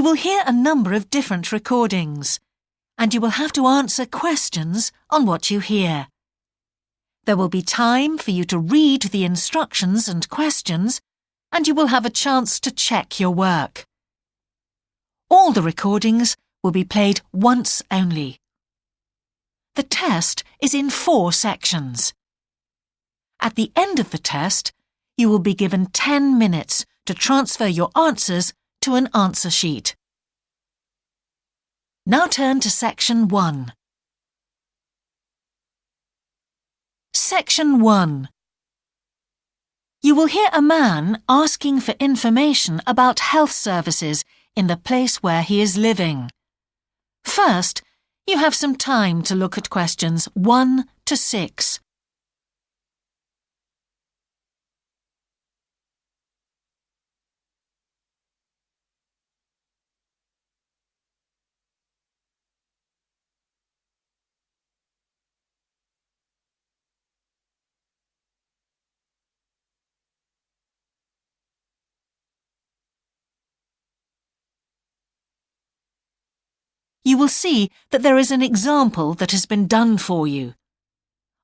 will hear a number of different recordings, and you will have to answer questions on what you hear. There will be time for you to read the instructions and questions, and you will have a chance to check your work. All the recordings will be played once only. The test is in 4 sections. At the end of the test, you will be given 10 minutes to transfer your answers to an answer sheet. Now turn to Section 1. Section 1. You will hear a man asking for information about health services in the place where he is living. First, you have some time to look at questions 1 to 6. You will see that there is an example that has been done for you.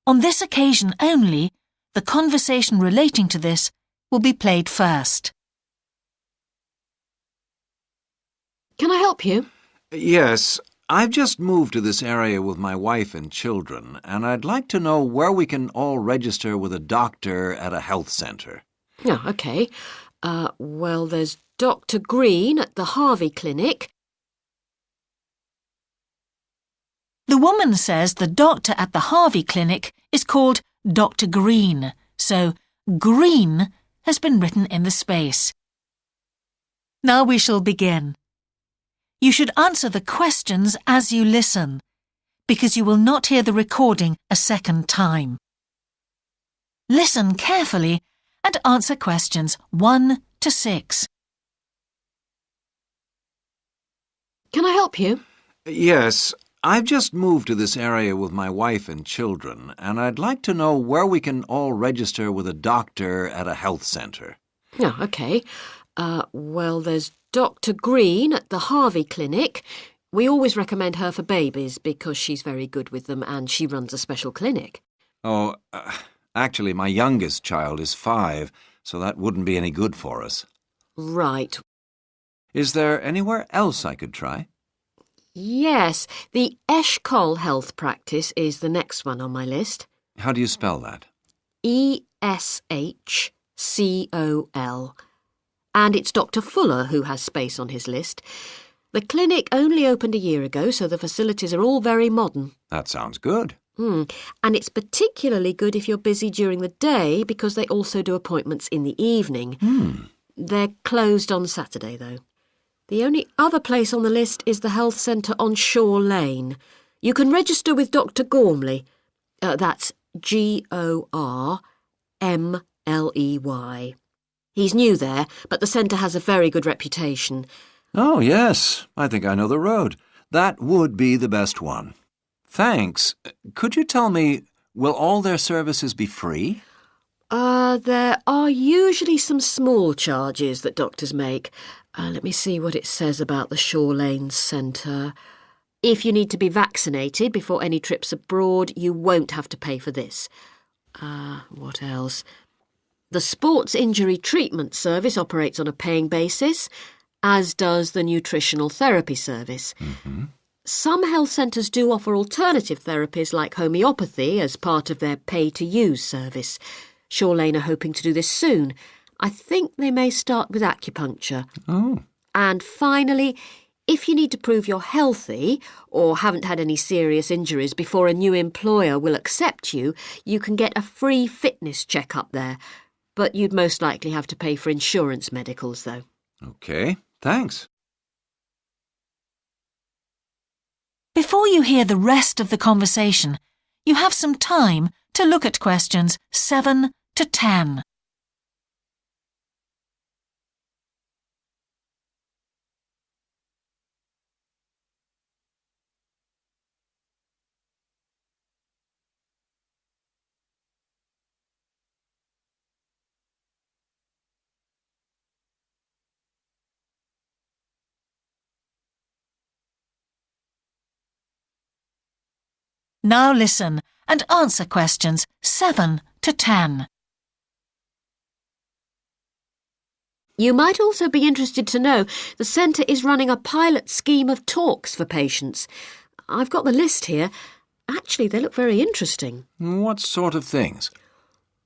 On this occasion only, the conversation relating to this will be played first. Can I help you? Yes, I've just moved to this area with my wife and children, and I'd like to know where we can all register with a doctor at a health centre. Oh, OK. Well, there's Dr. Green at the Harvey Clinic. The woman says the doctor at the Harvey Clinic is called Dr. Green, so Green has been written in the space. Now we shall begin. You should answer the questions as you listen, because you will not hear the recording a second time. Listen carefully and answer questions 1 to 6. Can I help you? Yes, I've just moved to this area with my wife and children, and I'd like to know where we can all register with a doctor at a health centre. Oh, OK. Well, there's Dr. Green at the Harvey Clinic. We always recommend her for babies because she's very good with them and she runs a special clinic. Oh, actually, my youngest child is 5, so that wouldn't be any good for us. Right. Is there anywhere else I could try? Yes, the Eshcol Health Practice is the next one on my list. How do you spell that? Eshcol. And it's Dr. Fuller who has space on his list. The clinic only opened a year ago, so the facilities are all very modern. That sounds good. And it's particularly good if you're busy during the day because they also do appointments in the evening. They're closed on Saturday, though. The only other place on the list is the health centre on Shore Lane. You can register with Dr. Gormley. That's Gormley. He's new there, but the centre has a very good reputation. Oh, yes. I think I know the road. That would be the best one. Thanks. Could you tell me, will all their services be free? There are usually some small charges that doctors make. Let me see what it says about the Shore Lane Centre. If you need to be vaccinated before any trips abroad, you won't have to pay for this. What else? The Sports Injury Treatment Service operates on a paying basis, as does the Nutritional Therapy Service. Some health centres do offer alternative therapies like homeopathy as part of their pay-to-use service. Shore Lane are hoping to do this soon. I think they may start with acupuncture. Oh. And finally, if you need to prove you're healthy or haven't had any serious injuries before a new employer will accept you, you can get a free fitness check-up there. But you'd most likely have to pay for insurance medicals, though. OK, thanks. Before you hear the rest of the conversation, you have some time to look at questions 7 to 10. Now listen and answer questions 7 to 10. You might also be interested to know the centre is running a pilot scheme of talks for patients. I've got the list here. Actually, they look very interesting. What sort of things?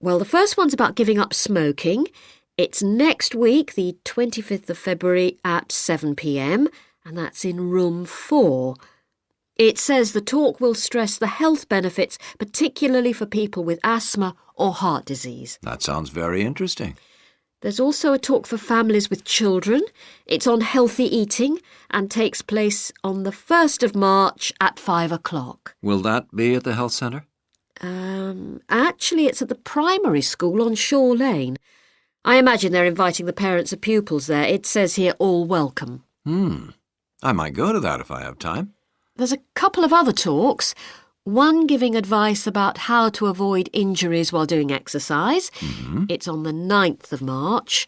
Well, the first one's about giving up smoking. It's next week, the 25th of February at 7 p.m, and that's in room 4. It says the talk will stress the health benefits, particularly for people with asthma or heart disease. That sounds very interesting. There's also a talk for families with children. It's on healthy eating and takes place on the 1st of March at 5 o'clock. Will that be at the health centre? Actually, it's at the primary school on Shore Lane. I imagine they're inviting the parents of pupils there. It says here, all welcome. I might go to that if I have time. There's a couple of other talks. One giving advice about how to avoid injuries while doing exercise. It's on the 9th of March.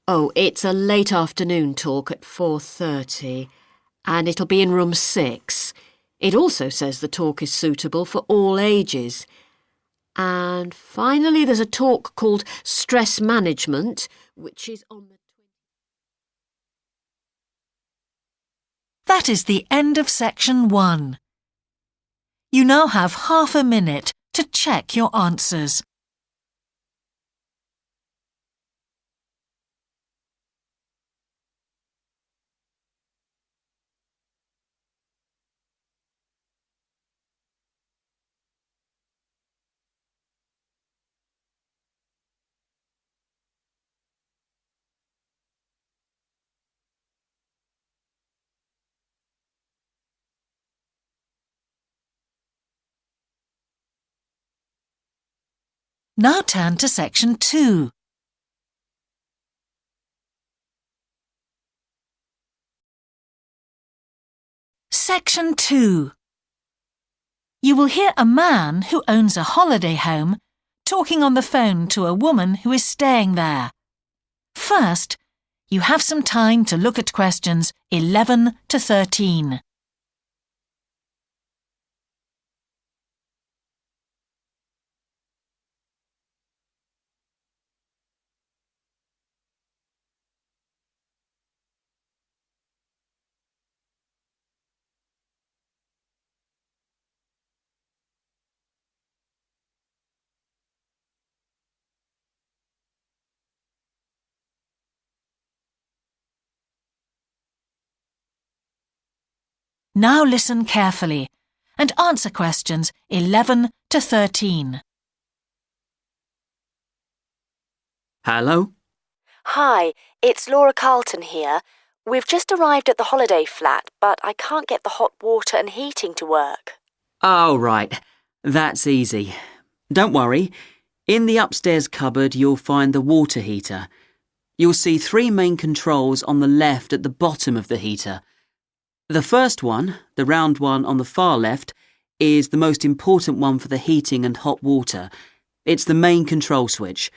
Oh, it's a late afternoon talk at 4:30. And it'll be in room 6. It also says the talk is suitable for all ages. And finally, there's a talk called Stress Management, which is on the... That is the end of section 1. You now have half a minute to check your answers. Now turn to section 2. Section 2. You will hear a man who owns a holiday home talking on the phone to a woman who is staying there. First, you have some time to look at questions 11 to 13. Now listen carefully and answer questions 11 to 13. Hello? Hi, it's Laura Carlton here. We've just arrived at the holiday flat, but I can't get the hot water and heating to work. Oh, right. That's easy. Don't worry. In the upstairs cupboard, you'll find the water heater. You'll see 3 main controls on the left at the bottom of the heater. The first one, the round one on the far left, is the most important one for the heating and hot water. It's the main control switch.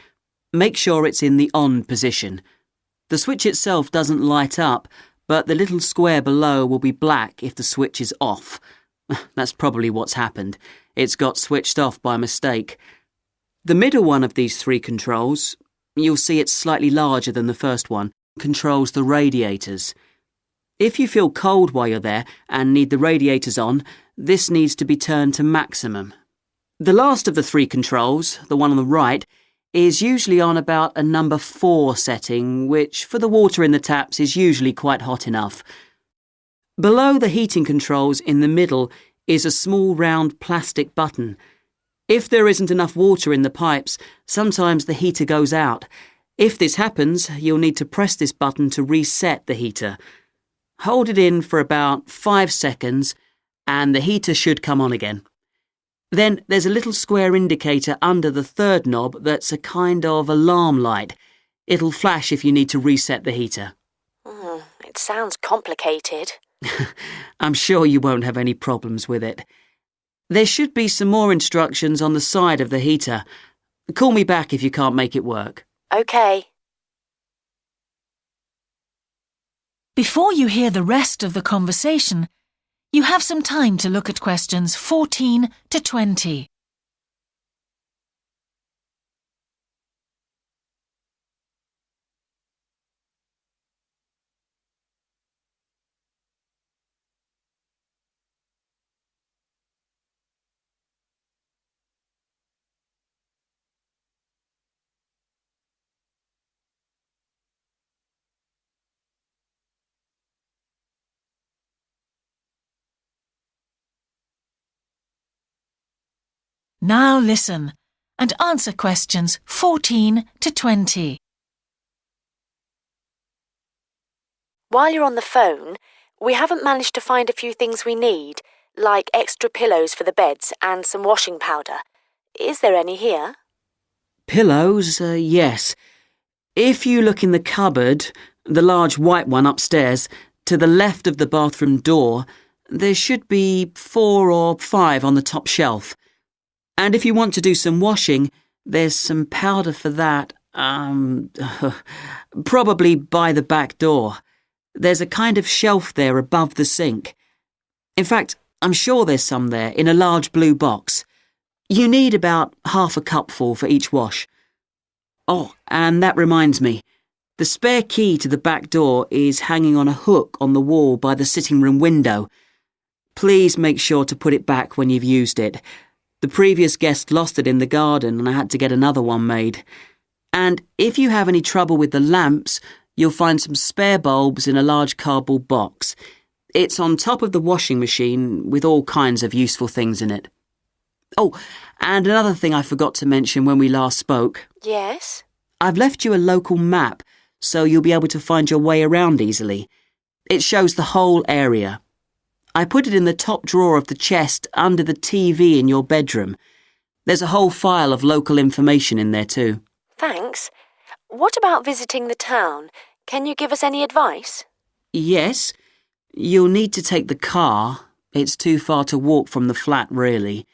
Make sure it's in the on position. The switch itself doesn't light up, but the little square below will be black if the switch is off. That's probably what's happened. It's got switched off by mistake. The middle one of these 3 controls, you'll see it's slightly larger than the first one, controls the radiators. If you feel cold while you're there and need the radiators on, this needs to be turned to maximum. The last of the 3 controls, the one on the right, is usually on about a number 4 setting, which for the water in the taps is usually quite hot enough. Below the heating controls in the middle is a small round plastic button. If there isn't enough water in the pipes, sometimes the heater goes out. If this happens, you'll need to press this button to reset the heater. Hold it in for about 5 seconds and the heater should come on again. Then there's a little square indicator under the 3rd knob that's a kind of alarm light. It'll flash if you need to reset the heater. It sounds complicated. I'm sure you won't have any problems with it. There should be some more instructions on the side of the heater. Call me back if you can't make it work. OK. Before you hear the rest of the conversation, You have some time to look at questions 14 to 20. Now listen and answer questions 14 to 20. While you're on the phone, we haven't managed to find a few things we need, like extra pillows for the beds and some washing powder. Is there any here? Pillows, yes. If you look in the cupboard, the large white one upstairs, to the left of the bathroom door, there should be 4 or 5 on the top shelf. And if you want to do some washing, there's some powder for that, probably by the back door. There's a kind of shelf there above the sink. In fact, I'm sure there's some there in a large blue box. You need about half a cupful for each wash. Oh, and that reminds me. The spare key to the back door is hanging on a hook on the wall by the sitting room window. Please make sure to put it back when you've used it. The previous guest lost it in the garden and I had to get another one made. And if you have any trouble with the lamps, you'll find some spare bulbs in a large cardboard box. It's on top of the washing machine with all kinds of useful things in it. Oh, and another thing I forgot to mention when we last spoke. Yes? I've left you a local map so you'll be able to find your way around easily. It shows the whole area. I put it in the top drawer of the chest under the TV in your bedroom. There's a whole file of local information in there too. Thanks. What about visiting the town? Can you give us any advice? Yes. You'll need to take the car. It's too far to walk from the flat, really.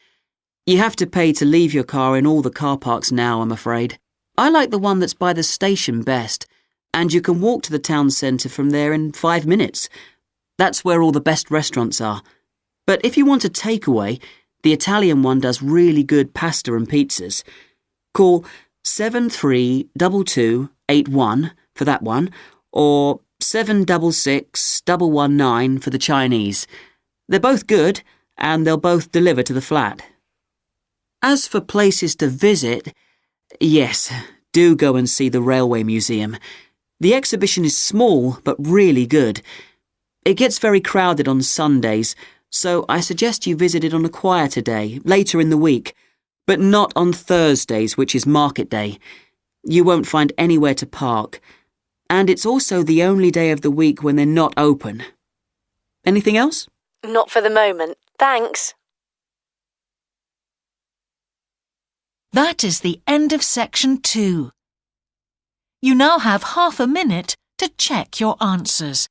You have to pay to leave your car in all the car parks now, I'm afraid. I like the one that's by the station best, and you can walk to the town centre from there in 5 minutes. That's where all the best restaurants are. But if you want a takeaway, the Italian one does really good pasta and pizzas. Call 732281 for that one, or 766119 for the Chinese. They're both good, and they'll both deliver to the flat. As for places to visit, yes, do go and see the Railway Museum. The exhibition is small, but really good. It gets very crowded on Sundays, so I suggest you visit it on a quieter day, later in the week, but not on Thursdays, which is market day. You won't find anywhere to park, and it's also the only day of the week when they're not open. Anything else? Not for the moment. Thanks. That is the end of section 2. You now have half a minute to check your answers.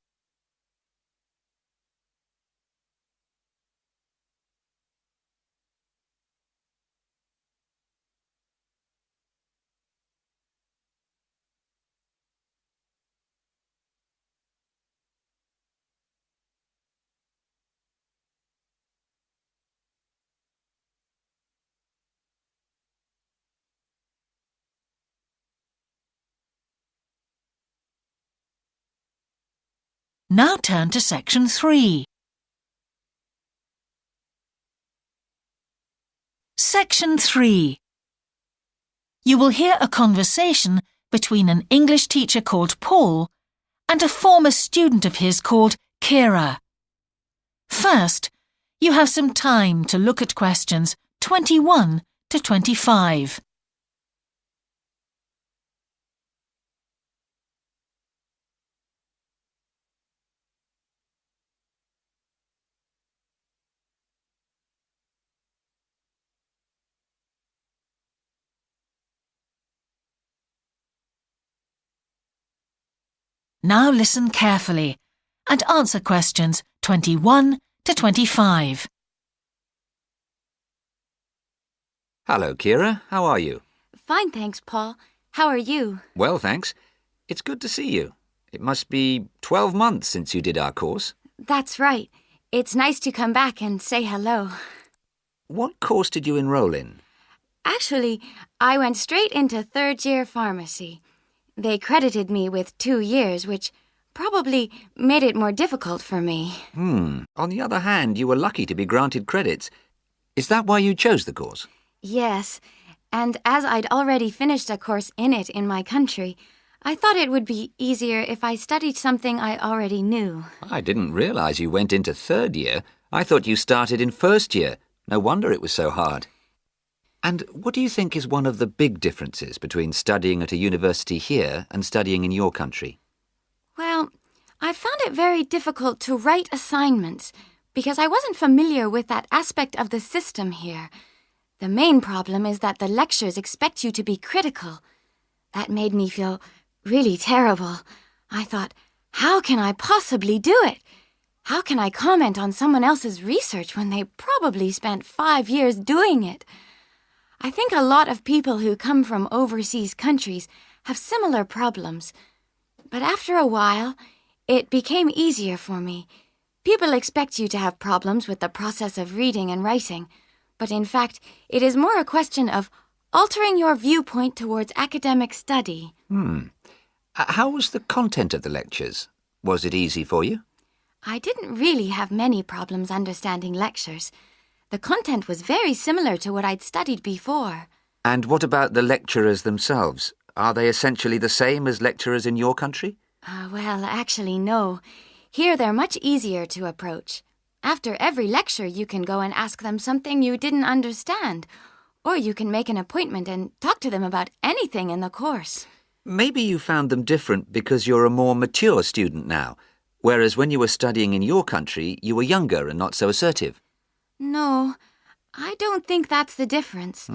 Now turn to section 3. Section 3. You will hear a conversation between an English teacher called Paul and a former student of his called Kira. First, you have some time to look at questions 21 to 25. Now listen carefully and answer questions 21 to 25. Hello, Kira. How are you? Fine, thanks, Paul. How are you? Well, thanks. It's good to see you. It must be 12 months since you did our course. That's right. It's nice to come back and say hello. What course did you enroll in? Actually, I went straight into third-year pharmacy. They credited me with 2 years, which probably made it more difficult for me. On the other hand, you were lucky to be granted credits. Is that why you chose the course? Yes, and as I'd already finished a course in it in my country, I thought it would be easier if I studied something I already knew. I didn't realize you went into third year. I thought you started in first year. No wonder it was so hard. And what do you think is one of the big differences between studying at a university here and studying in your country? Well, I found it very difficult to write assignments because I wasn't familiar with that aspect of the system here. The main problem is that the lectures expect you to be critical. That made me feel really terrible. I thought, how can I possibly do it? How can I comment on someone else's research when they probably spent 5 years doing it? I think a lot of people who come from overseas countries have similar problems. But after a while, it became easier for me. People expect you to have problems with the process of reading and writing, but in fact, it is more a question of altering your viewpoint towards academic study. How was the content of the lectures? Was it easy for you? I didn't really have many problems understanding lectures. The content was very similar to what I'd studied before. And what about the lecturers themselves? Are they essentially the same as lecturers in your country? Well, actually, no. Here they're much easier to approach. After every lecture, you can go and ask them something you didn't understand, or you can make an appointment and talk to them about anything in the course. Maybe you found them different because you're a more mature student now, whereas when you were studying in your country, you were younger and not so assertive. No, I don't think that's the difference.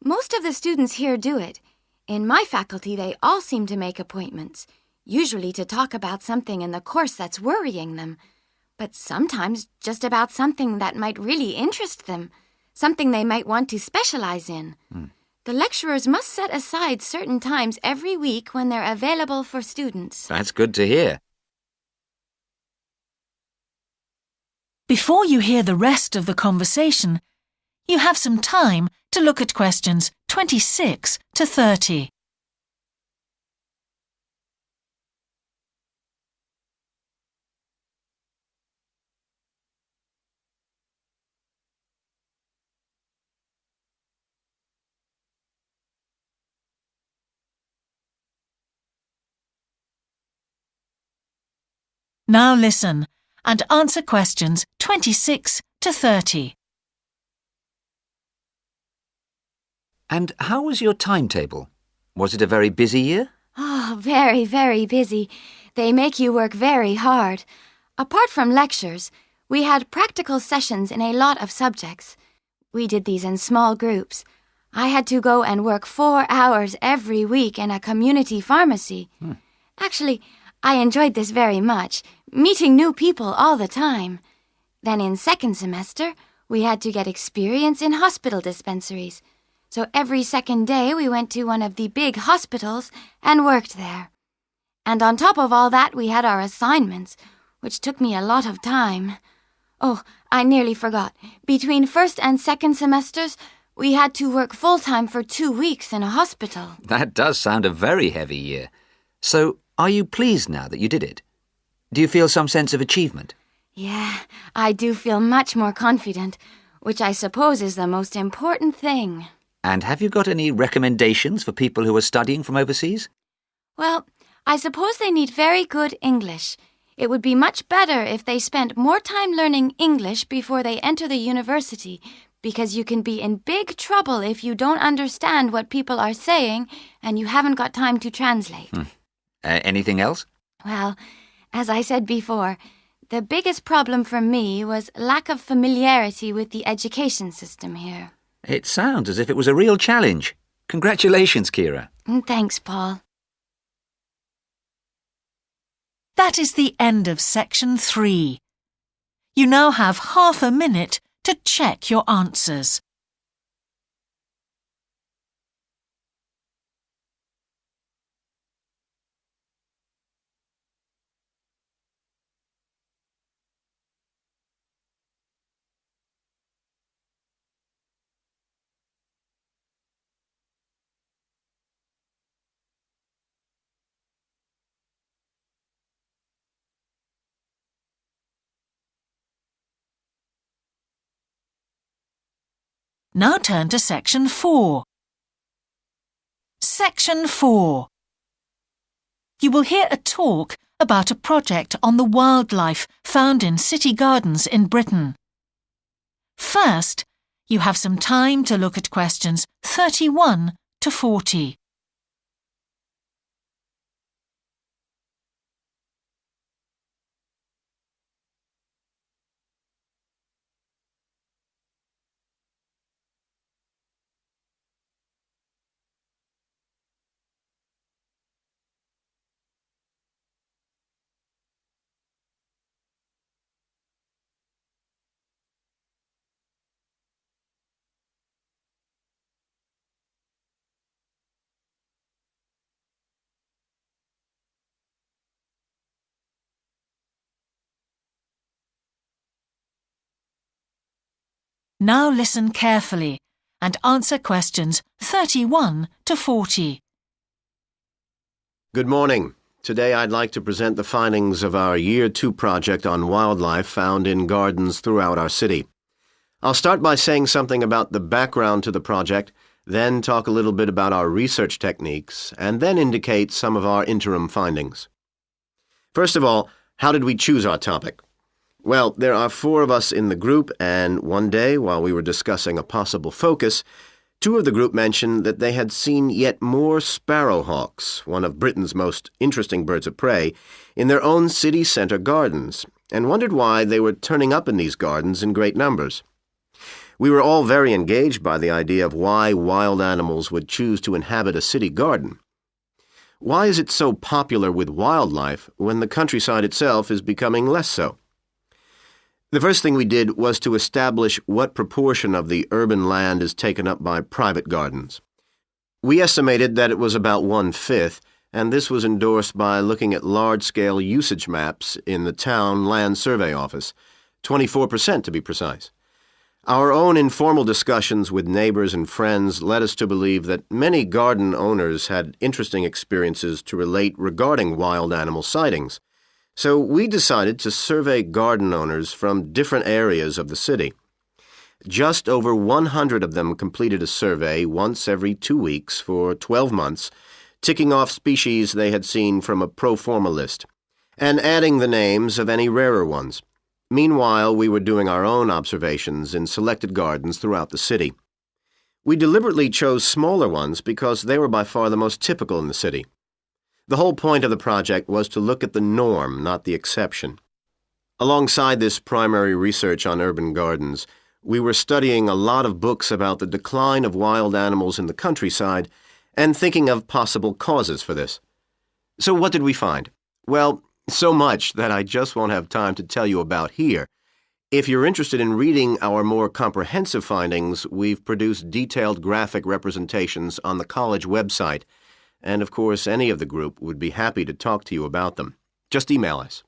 Most of the students here do it. In my faculty, they all seem to make appointments, usually to talk about something in the course that's worrying them, but sometimes just about something that might really interest them, something they might want to specialize in. The lecturers must set aside certain times every week when they're available for students. That's good to hear. Before you hear the rest of the conversation, you have some time to look at questions 26 to 30. Now listen and answer questions 26 to 30. And how was your timetable? Was it a very busy year? Oh, very, very busy. They make you work very hard. Apart from lectures, we had practical sessions in a lot of subjects. We did these in small groups. I had to go and work 4 hours every week in a community pharmacy. Actually, I enjoyed this very much, meeting new people all the time. Then in second semester, we had to get experience in hospital dispensaries. So every second day we went to one of the big hospitals and worked there. And on top of all that, we had our assignments, which took me a lot of time. Oh, I nearly forgot. Between first and second semesters, we had to work full-time for 2 weeks in a hospital. That does sound a very heavy year. So, are you pleased now that you did it? Do you feel some sense of achievement? Yeah, I do feel much more confident, which I suppose is the most important thing. And have you got any recommendations for people who are studying from overseas? Well, I suppose they need very good English. It would be much better if they spent more time learning English before they enter the university, because you can be in big trouble if you don't understand what people are saying and you haven't got time to translate. Anything else? Well, as I said before, the biggest problem for me was lack of familiarity with the education system here. It sounds as if it was a real challenge. Congratulations, Kira. Thanks, Paul. That is the end of section 3. You now have half a minute to check your answers. Now turn to Section 4. Section 4. You will hear a talk about a project on the wildlife found in city gardens in Britain. First, you have some time to look at questions 31 to 40. Now listen carefully and answer questions 31 to 40. Good morning. Today I'd like to present the findings of our Year 2 project on wildlife found in gardens throughout our city. I'll start by saying something about the background to the project, then talk a little bit about our research techniques, and then indicate some of our interim findings. First of all, how did we choose our topic? Well, there are 4 of us in the group, and one day, while we were discussing a possible focus, 2 of the group mentioned that they had seen yet more sparrowhawks, one of Britain's most interesting birds of prey, in their own city centre gardens, and wondered why they were turning up in these gardens in great numbers. We were all very engaged by the idea of why wild animals would choose to inhabit a city garden. Why is it so popular with wildlife when the countryside itself is becoming less so? The first thing we did was to establish what proportion of the urban land is taken up by private gardens. We estimated that it was about 1/5, and this was endorsed by looking at large-scale usage maps in the town land survey office, 24% to be precise. Our own informal discussions with neighbors and friends led us to believe that many garden owners had interesting experiences to relate regarding wild animal sightings. So we decided to survey garden owners from different areas of the city. Just over 100 of them completed a survey once every 2 weeks for 12 months, ticking off species they had seen from a pro forma list, and adding the names of any rarer ones. Meanwhile, we were doing our own observations in selected gardens throughout the city. We deliberately chose smaller ones because they were by far the most typical in the city. The whole point of the project was to look at the norm, not the exception. Alongside this primary research on urban gardens, we were studying a lot of books about the decline of wild animals in the countryside and thinking of possible causes for this. So what did we find? Well, so much that I just won't have time to tell you about here. If you're interested in reading our more comprehensive findings, we've produced detailed graphic representations on the college website, and of course any of the group would be happy to talk to you about them. Just email us.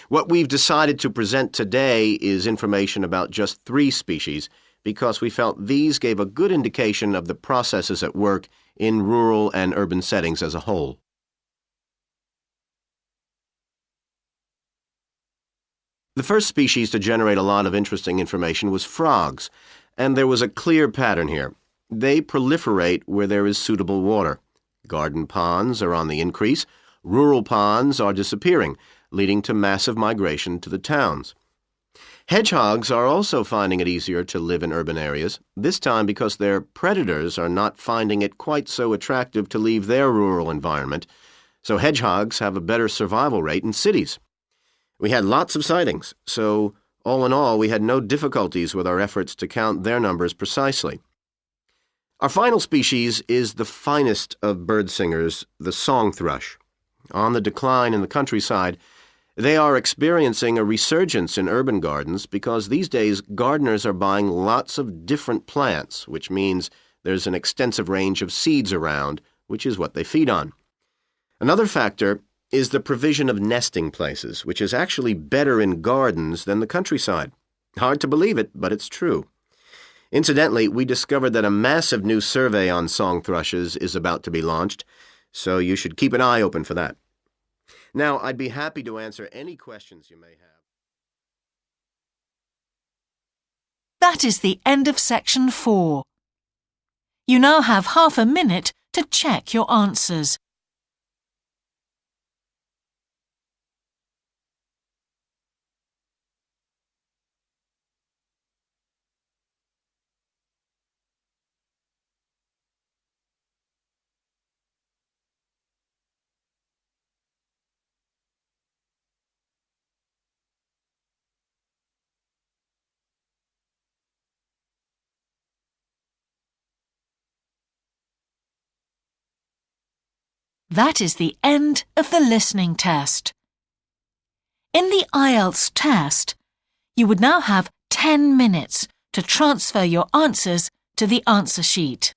What we've decided to present today is information about just 3 species because we felt these gave a good indication of the processes at work in rural and urban settings as a whole. The first species to generate a lot of interesting information was frogs, and there was a clear pattern here. They proliferate where there is suitable water. Garden ponds are on the increase, rural ponds are disappearing, leading to massive migration to the towns. Hedgehogs are also finding it easier to live in urban areas, this time because their predators are not finding it quite so attractive to leave their rural environment, so hedgehogs have a better survival rate in cities. We had lots of sightings, so all in all we had no difficulties with our efforts to count their numbers precisely. Our final species is the finest of bird singers, the song thrush. On the decline in the countryside, they are experiencing a resurgence in urban gardens because these days gardeners are buying lots of different plants, which means there's an extensive range of seeds around, which is what they feed on. Another factor is the provision of nesting places, which is actually better in gardens than the countryside. Hard to believe it, but it's true. Incidentally, we discovered that a massive new survey on song thrushes is about to be launched, so you should keep an eye open for that. Now, I'd be happy to answer any questions you may have. That is the end of section 4. You now have half a minute to check your answers. That is the end of the listening test. In the IELTS test, you would now have 10 minutes to transfer your answers to the answer sheet.